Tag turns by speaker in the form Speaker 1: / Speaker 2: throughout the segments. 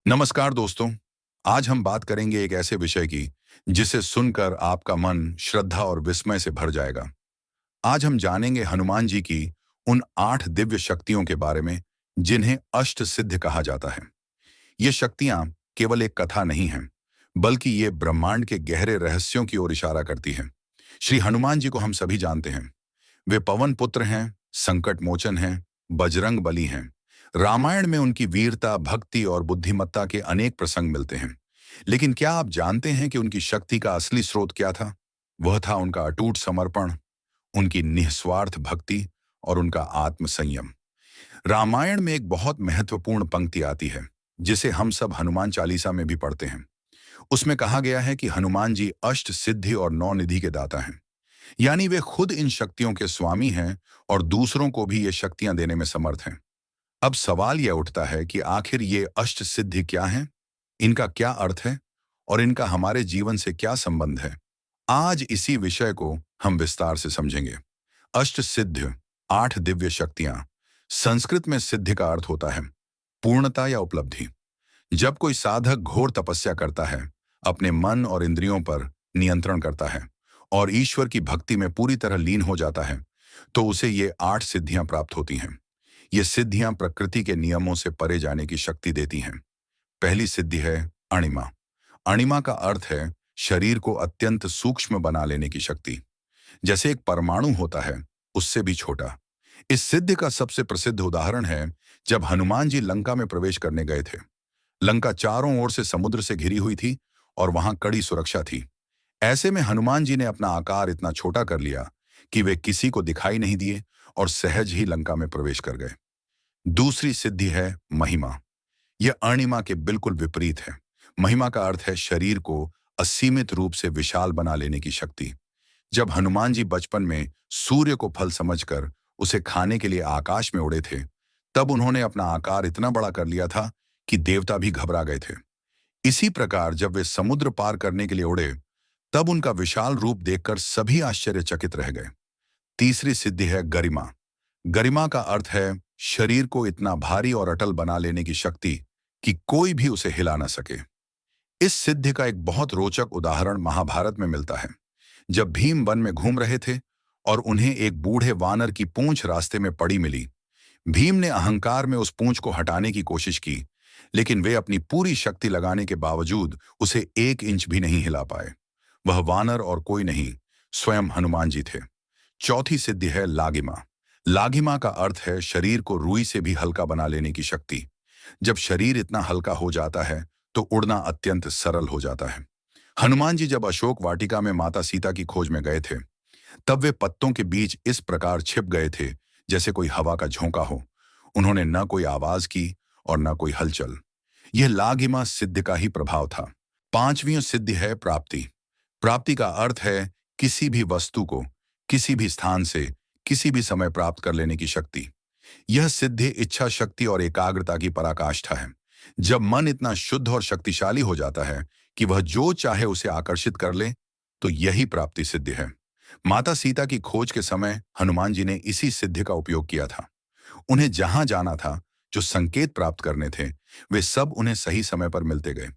Speaker 1: नमस्कार दोस्तों। आज हम बात करेंगे एक ऐसे विषय की जिसे सुनकर आपका मन श्रद्धा और विस्मय से भर जाएगा। आज हम जानेंगे हनुमान जी की उन 8 दिव्य शक्तियों के बारे में जिन्हें अष्ट सिद्ध कहा जाता है। ये शक्तियां केवल एक कथा नहीं हैं, बल्कि ये ब्रह्मांड के गहरे रहस्यों की ओर इशारा करती हैं। श्री हनुमान जी को हम सभी जानते हैं। वे पवन पुत्र हैं, संकट मोचन हैं, बजरंग बली हैं। रामायण में उनकी वीरता, भक्ति और बुद्धिमत्ता के अनेक प्रसंग मिलते हैं। लेकिन क्या आप जानते हैं कि उनकी शक्ति का असली स्रोत क्या था? वह था उनका अटूट समर्पण, उनकी निस्वार्थ भक्ति और उनका आत्म संयम। रामायण में एक बहुत महत्वपूर्ण पंक्ति आती है, जिसे हम सब हनुमान चालीसा में भी पढ़ते हैं। उसमें कहा गया है कि हनुमान जी अष्ट सिद्धि और 9 निधि के दाता हैं। यानी वे खुद इन शक्तियों के स्वामी हैं और दूसरों को भी ये शक्तियां देने में समर्थ हैं। अब सवाल यह उठता है कि आखिर ये अष्ट सिद्धि क्या हैं, इनका क्या अर्थ है और इनका हमारे जीवन से क्या संबंध है। आज इसी विषय को हम विस्तार से समझेंगे। अष्ट सिद्ध, 8 दिव्य शक्तियां। संस्कृत में सिद्धि का अर्थ होता है पूर्णता या उपलब्धि। जब कोई साधक घोर तपस्या करता है, अपने मन और इंद्रियों पर नियंत्रण करता है और ईश्वर की भक्ति में पूरी तरह लीन हो जाता है, तो उसे ये 8 सिद्धियां प्राप्त होती हैं। ये सिद्धियां प्रकृति के नियमों से परे जाने की शक्ति देती हैं। पहली सिद्धि है अणिमा। अणिमा का अर्थ है शरीर को अत्यंत सूक्ष्म बना लेने की शक्ति। जैसे एक परमाणु होता है, उससे भी छोटा। इस सिद्धि का सबसे प्रसिद्ध उदाहरण है जब हनुमान जी लंका में प्रवेश करने गए थे। लंका चारों ओर से समुद्र से घिरी हुई थी और वहां कड़ी सुरक्षा थी। ऐसे में हनुमान जी ने अपना आकार इतना छोटा कर लिया कि वे किसी को दिखाई नहीं दिए और सहज ही लंका में प्रवेश कर गए। दूसरी सिद्धि है महिमा। यह अणिमा के बिल्कुल विपरीत है। महिमा का अर्थ है शरीर को असीमित रूप से विशाल बना लेने की शक्ति। जब हनुमान जी बचपन में सूर्य को फल समझकर उसे खाने के लिए आकाश में उड़े थे, तब उन्होंने अपना आकार इतना बड़ा कर लिया था कि देवता भी घबरा गए थे। इसी प्रकार जब वे समुद्र पार करने के लिए उड़े, तब उनका विशाल रूप देखकर सभी आश्चर्यचकित रह गए। तीसरी सिद्धि है गरिमा। गरिमा का अर्थ है शरीर को इतना भारी और अटल बना लेने की शक्ति कि कोई भी उसे हिला न सके। इस सिद्धि का एक बहुत रोचक उदाहरण महाभारत में मिलता है। जब भीम वन में घूम रहे थे और उन्हें एक बूढ़े वानर की पूंछ रास्ते में पड़ी मिली। भीम ने अहंकार में उस पूंछ को हटाने की कोशिश की, लेकिन वे अपनी पूरी शक्ति लगाने के बावजूद उसे 1 इंच भी नहीं हिला पाए। वह वानर और कोई नहीं, स्वयं हनुमान जी थे। चौथी सिद्धि है लागिमा। लागिमा का अर्थ है शरीर को रुई से भी हल्का बना लेने की शक्ति। जब शरीर इतना हल्का हो जाता है तो उड़ना अत्यंत सरल हो जाता है। हनुमान जी जब अशोक वाटिका में माता सीता की खोज में गए थे, तब वे पत्तों के बीच इस प्रकार छिप गए थे जैसे कोई हवा का झोंका हो। उन्होंने न कोई आवाज की और न कोई हलचल। यह लागिमा सिद्धि का ही प्रभाव था। पांचवी सिद्धि है प्राप्ति। प्राप्ति का अर्थ है किसी भी वस्तु को किसी भी स्थान से किसी भी समय प्राप्त कर लेने की शक्ति। यह सिद्धि इच्छा शक्ति और एकाग्रता की पराकाष्ठा है। जब मन इतना शुद्ध और शक्तिशाली हो जाता है कि वह जो चाहे उसे आकर्षित कर ले, तो यही प्राप्ति सिद्धि है। माता सीता की खोज के समय हनुमान जी ने इसी सिद्धि का उपयोग किया था। उन्हें जहां जाना था, जो संकेत प्राप्त करने थे, वे सब उन्हें सही समय पर मिलते गए।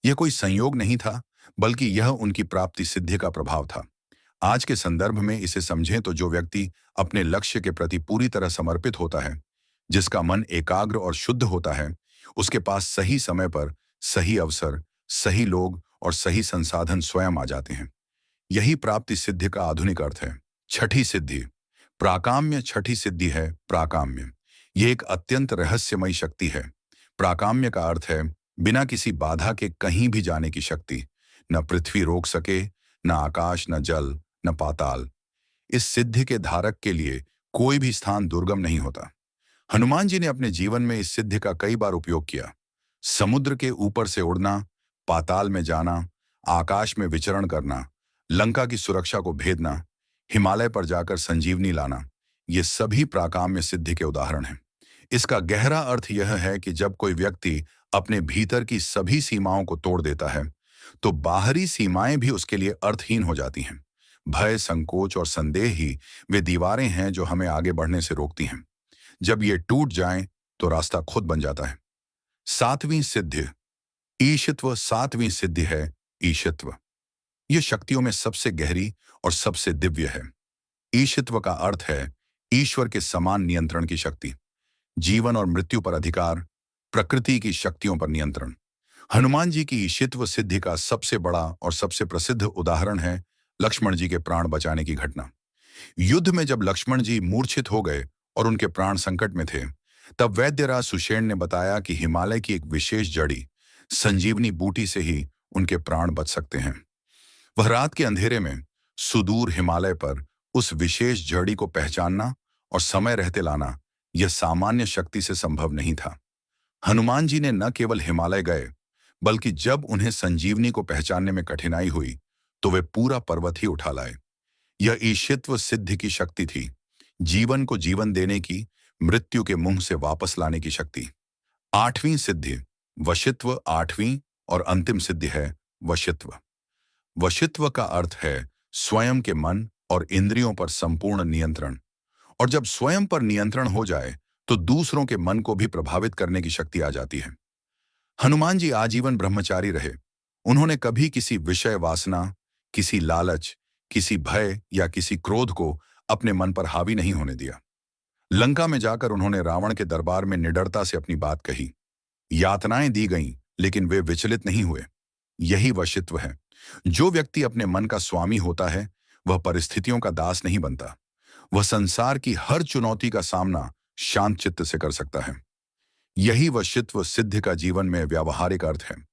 Speaker 1: यह कोई संयोग नहीं था, बल्कि यह उनकी प्राप्ति सिद्धि का प्रभाव था। आज के संदर्भ में इसे समझें तो जो व्यक्ति अपने लक्ष्य के प्रति पूरी तरह समर्पित होता है, जिसका मन एकाग्र और शुद्ध होता है, उसके पास सही समय पर सही अवसर, सही लोग और सही संसाधन स्वयं आ जाते हैं। यही प्राप्ति सिद्धि का आधुनिक अर्थ है। छठी सिद्धि प्राकाम्य। छठी सिद्धि है प्राकाम्य। ये एक अत्यंत रहस्यमयी शक्ति है। प्राकाम्य का अर्थ है बिना किसी बाधा के कहीं भी जाने की शक्ति। न पृथ्वी रोक सके, न आकाश, न जल, न पाताल। इस सिद्धि के धारक के लिए कोई भी स्थान दुर्गम नहीं होता। हनुमान जी ने अपने जीवन में इस सिद्धि का कई बार उपयोग किया। समुद्र के ऊपर से उड़ना, पाताल में जाना, आकाश में विचरण करना, लंका की सुरक्षा को भेदना, हिमालय पर जाकर संजीवनी लाना, ये सभी प्राकाम्य सिद्धि के उदाहरण हैं। इसका गहरा अर्थ यह है कि जब कोई व्यक्ति अपने भीतर की सभी सीमाओं को तोड़ देता है, तो बाहरी सीमाएं भी उसके लिए अर्थहीन हो जाती हैं। भय, संकोच और संदेह ही वे दीवारें हैं जो हमें आगे बढ़ने से रोकती हैं। जब ये टूट जाएं, तो रास्ता खुद बन जाता है। सातवीं सिद्धि ईशित्व सातवीं सिद्धि है। ईशित्व यह शक्तियों में सबसे गहरी और सबसे दिव्य है। ईशित्व का अर्थ है ईश्वर के समान नियंत्रण की शक्ति, जीवन और मृत्यु पर अधिकार, प्रकृति की शक्तियों पर नियंत्रण। हनुमान जी की ईशित्व सिद्धि का सबसे बड़ा और सबसे प्रसिद्ध उदाहरण है लक्ष्मण जी के प्राण बचाने की घटना। युद्ध में जब लक्ष्मण जी मूर्छित हो गए और उनके प्राण संकट में थे, तब वैद्यराज सुषेण ने बताया कि हिमालय की एक विशेष जड़ी संजीवनी बूटी से ही उनके प्राण बच सकते हैं। वह रात के अंधेरे में सुदूर हिमालय पर उस विशेष जड़ी को पहचानना और समय रहते लाना यह सामान्य शक्ति से संभव नहीं था। हनुमान जी ने न केवल हिमालय गए, बल्कि जब उन्हें संजीवनी को पहचानने में कठिनाई हुई तो वे पूरा पर्वत ही उठा लाए। यह ईशित्व सिद्धि की शक्ति थी, जीवन को जीवन देने की, मृत्यु के मुंह से वापस लाने की शक्ति। आठवीं सिद्धि वशित्व आठवीं और अंतिम सिद्धि है वशित्व। वशित्व का अर्थ है स्वयं के मन और इंद्रियों पर संपूर्ण नियंत्रण। और जब स्वयं पर नियंत्रण हो जाए तो दूसरों के मन को भी प्रभावित करने की शक्ति आ जाती है। हनुमान जी आजीवन ब्रह्मचारी रहे। उन्होंने कभी किसी विषय वासना, किसी लालच, किसी भय या किसी क्रोध को अपने मन पर हावी नहीं होने दिया। लंका में जाकर उन्होंने रावण के दरबार में निडरता से अपनी बात कही। यातनाएं दी गईं, लेकिन वे विचलित नहीं हुए। यही वशित्व है। जो व्यक्ति अपने मन का स्वामी होता है, वह परिस्थितियों का दास नहीं बनता। वह संसार की हर चुनौती का सामना शांत चित्त से कर सकता है। यही वशित्व सिद्धि का जीवन में व्यावहारिक अर्थ है।